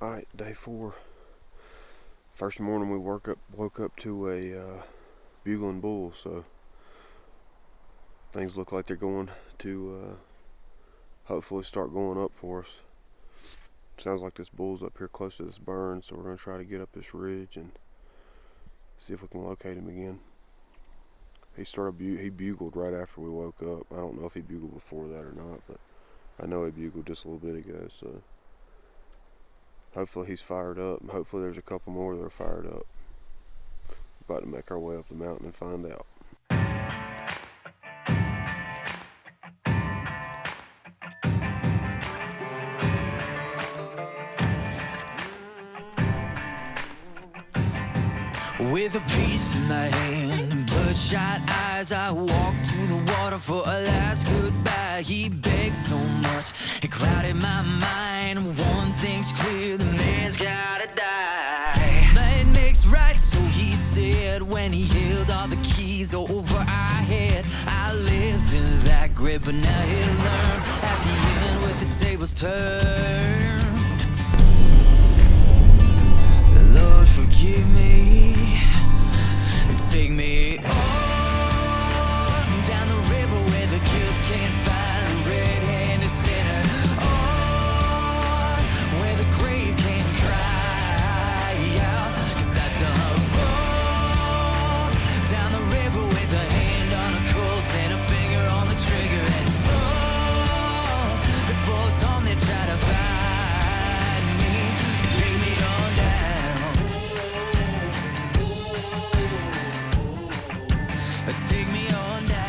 Alright, day 4. First morning we woke up to a bugling bull, so things look like they're going to hopefully start going up for us. Sounds like this bull's up here close to this burn, so we're going to try to get up this ridge and see if we can locate him again. He bugled right after we woke up. I don't know if he bugled before that or not, but I know he bugled just a little bit ago, so hopefully he's fired up, and hopefully there's a couple more that are fired up. About to make our way up the mountain and find out. With a piece in my hand and bloodshot eyes, I walked to the water for a last goodbye. He begged so much, it clouded my mind. One thing's clear, the man's gotta die. But it makes right, so he said, when he held all the keys over our head. I lived in that grip, but now he'll learn at the end with the tables turned. Lord, forgive me. Take me on down the river where the guilt can't find a red-handed sinner. On where the grave can't cry out. 'Cause I done wrong down the river with a hand on a Colt and a finger on the trigger. And long before dawn they try to find me. So take me on down. Take me on down.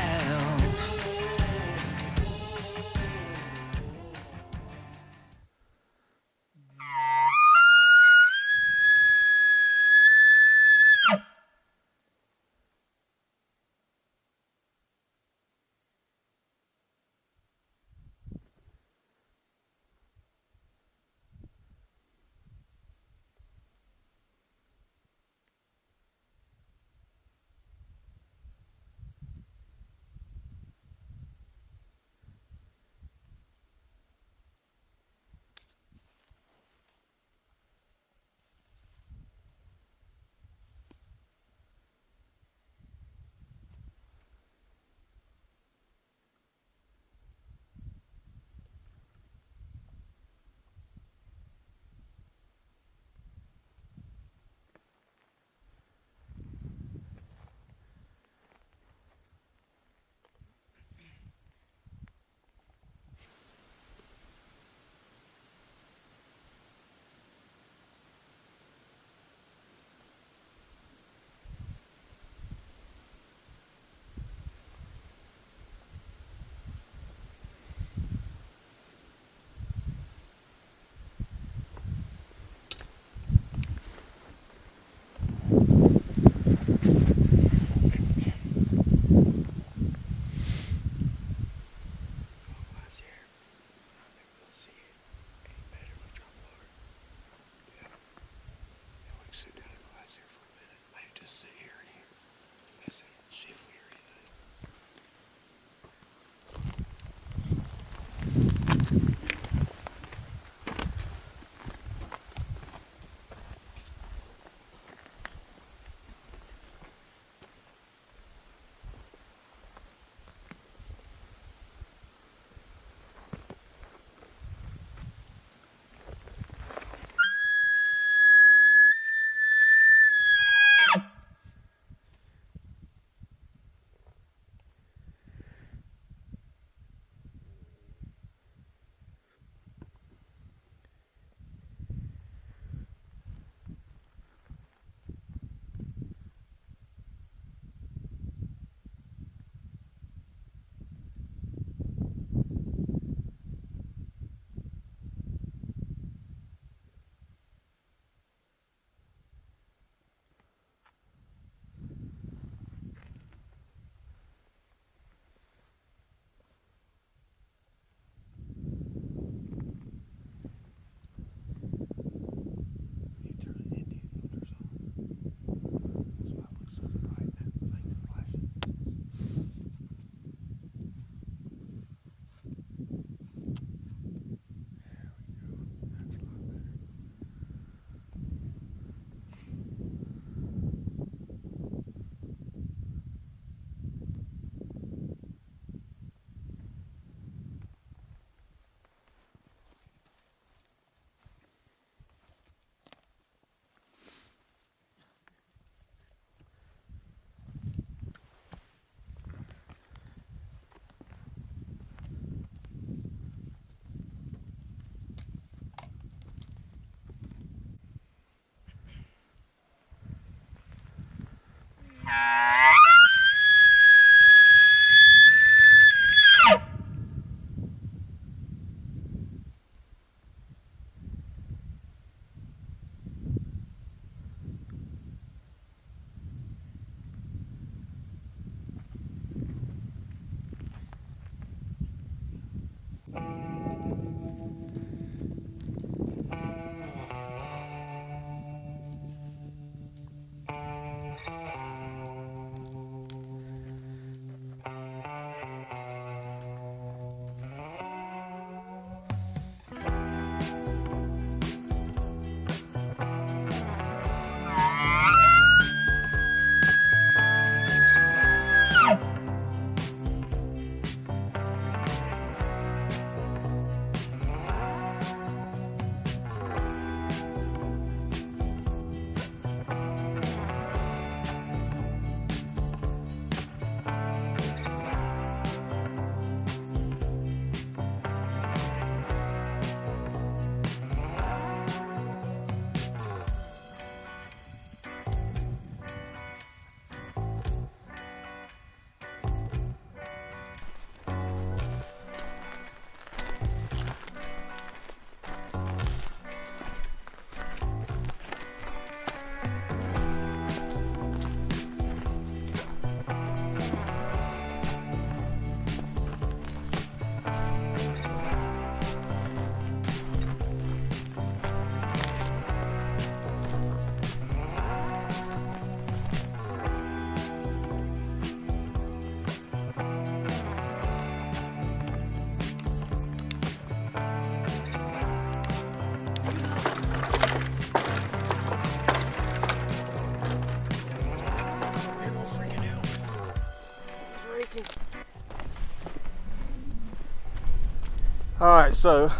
Alright, so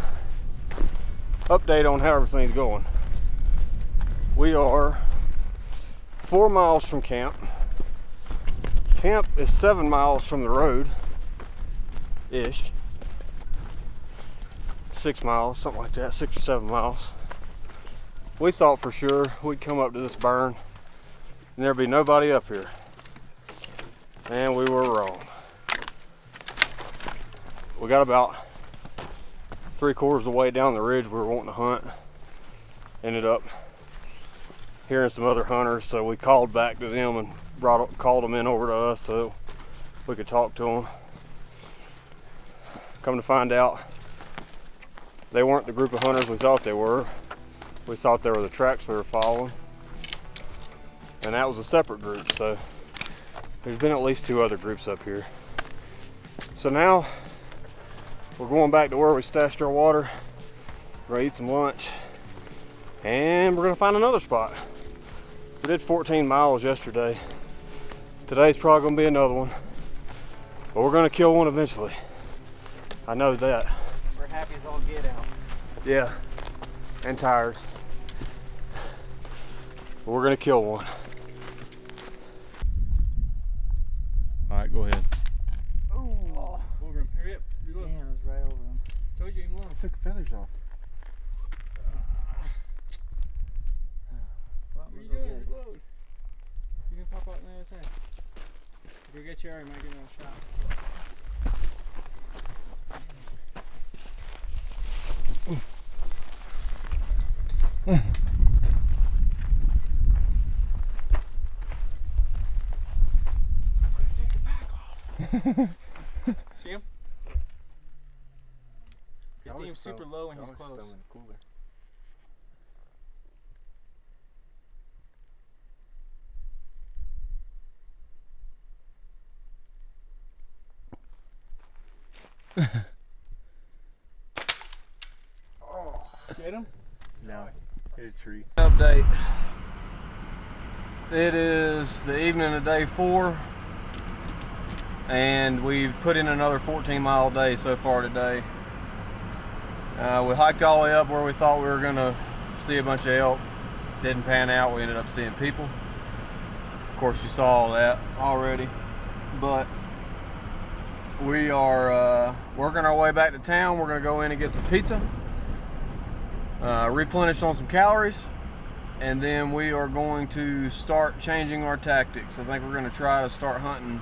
update on how everything's going. We are 4 miles from camp. Camp is 7 miles from the road ish. 6 miles, something like that, 6 or 7 miles. We thought for sure we'd come up to this burn and there'd be nobody up here. And we were wrong. We got about 3/4 of the way down the ridge we were wanting to hunt. Ended up hearing some other hunters, so we called back to them and called them in over to us so we could talk to them. Come to find out, they weren't the group of hunters we thought they were. We thought they were the tracks we were following, and that was a separate group. So there's been at least 2 other groups up here. So now we're going back to where we stashed our water. We're gonna eat some lunch, and we're gonna find another spot. We did 14 miles yesterday. Today's probably gonna be another one, but we're gonna kill one eventually. I know that. We're happy as all get out. Yeah, and tired. But we're gonna kill one. All right, go ahead. Oh. Over him. Hurry up. Reload. Damn, it was right over him. Told you him long. Took the feathers off. Well, What are you doing? Reload. He's gonna pop out on the other side. Go get you, Archery. Might get another shot. Take the back off. See him? Good thing he's super low and he's close. Get him? No, hit a tree. Update. It is the evening of day 4, and we've put in another 14-mile day so far today. We hiked all the way up where we thought we were gonna see a bunch of elk. Didn't pan out. We ended up seeing people. Of course, you saw all that already, but we are working our way back to town. We're gonna go in and get some pizza, replenish on some calories, and then we are going to start changing our tactics. I think we're going to try to start hunting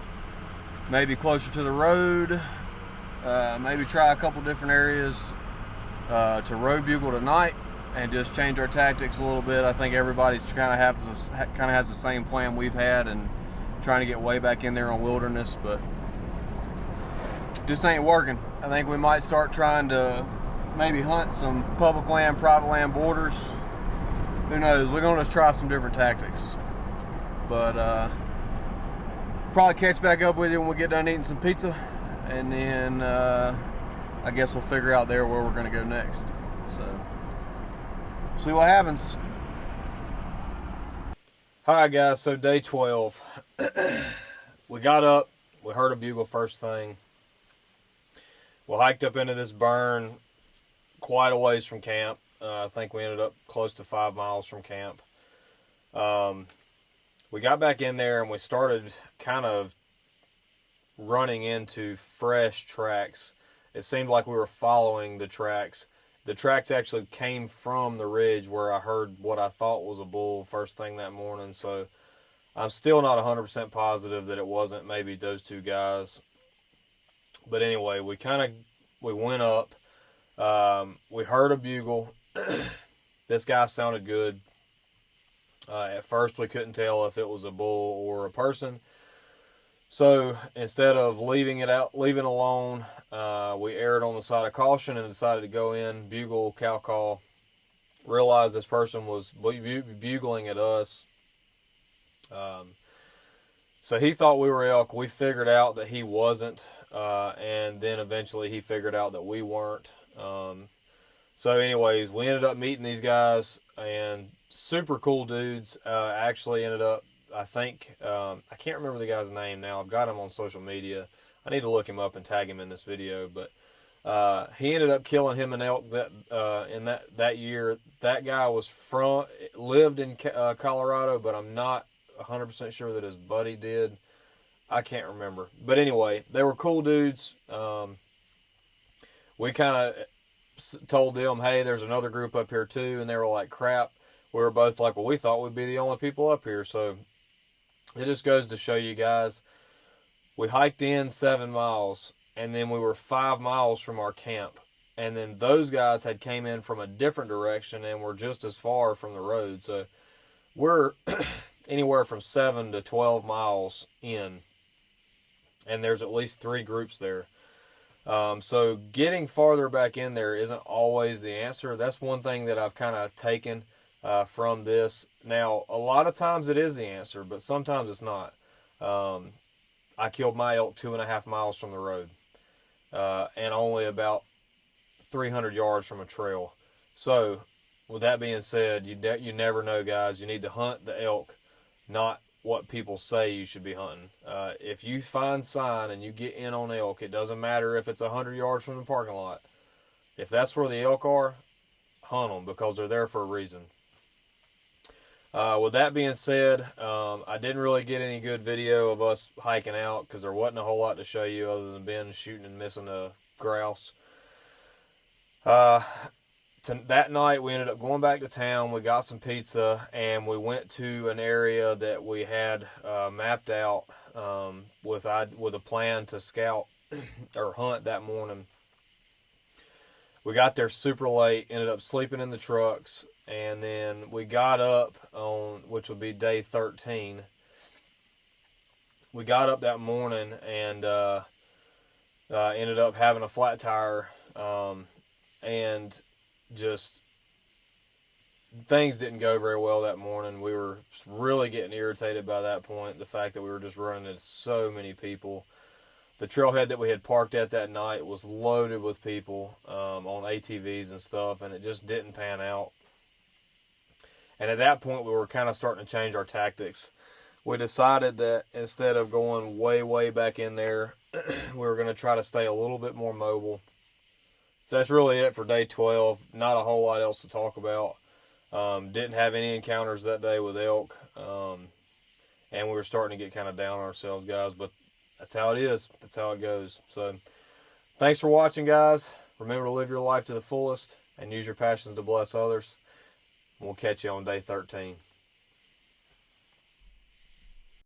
maybe closer to the road, maybe try a couple different areas to road bugle tonight, and just change our tactics a little bit. I think everybody's kind of has the same plan we've had, and trying to get way back in there on wilderness, but just ain't working. I think we might start trying to maybe hunt some public land, private land borders. Who knows? We're gonna just try some different tactics. But probably catch back up with you when we get done eating some pizza, and then I guess we'll figure out there where we're gonna go next. So see what happens. Alright guys, so day 12. We got up, we heard a bugle first thing. We hiked up into this burn quite a ways from camp. I think we ended up close to 5 miles from camp. We got back in there and we started kind of running into fresh tracks. It seemed like we were following the tracks. The tracks actually came from the ridge where I heard what I thought was a bull first thing that morning. So I'm still not 100% positive that it wasn't maybe those 2 guys. But anyway, we went up. We heard a bugle. This guy sounded good. At first we couldn't tell if it was a bull or a person. So instead of leaving it alone, we erred on the side of caution and decided to go in, bugle, cow call. Realized this person was bugling at us. So he thought we were elk. We figured out that he wasn't. And then eventually he figured out that we weren't. So anyways, we ended up meeting these guys, and super cool dudes. Actually ended up, I think, I can't remember the guy's name now. I've got him on social media. I need to look him up and tag him in this video, but He ended up killing him an elk that year. That guy lived in Colorado, but I'm not 100% sure that his buddy did. I can't remember. But anyway, they were cool dudes. We kind of told them, hey, there's another group up here too, and they were like, crap. We were both like, well, we thought we'd be the only people up here. So it just goes to show you guys, we hiked in 7 miles, and then we were 5 miles from our camp. And then those guys had came in from a different direction and were just as far from the road. So we're anywhere from 7 to 12 miles in, and there's at least 3 groups there. So getting farther back in there isn't always the answer. That's one thing that I've kind of taken from this. Now, a lot of times it is the answer, but sometimes it's not. I killed my elk 2.5 miles from the road, and only about 300 yards from a trail. So with that being said, you never know, guys. You need to hunt the elk, not what people say you should be hunting. If you find sign and you get in on elk, it doesn't matter if it's 100 yards from the parking lot. If that's where the elk are, hunt them, because they're there for a reason. With that being said, I didn't really get any good video of us hiking out because there wasn't a whole lot to show you other than Ben shooting and missing a grouse. That night, we ended up going back to town. We got some pizza, and we went to an area that we had mapped out with a plan to scout or hunt that morning. We got there super late, ended up sleeping in the trucks, and then we got up on, which would be day 13. We got up that morning and ended up having a flat tire, and just things didn't go very well that morning. We were really getting irritated by that point, the fact that we were just running into so many people. The trailhead that we had parked at that night was loaded with people on ATVs and stuff, and it just didn't pan out. And at that point, we were kind of starting to change our tactics. We decided that instead of going way, way back in there, we were going to try to stay a little bit more mobile. So that's really it for day 12. Not a whole lot else to talk about. Didn't have any encounters that day with elk. And we were starting to get kind of down on ourselves, guys. But that's how it is. That's how it goes. So thanks for watching, guys. Remember to live your life to the fullest and use your passions to bless others. We'll catch you on day 13.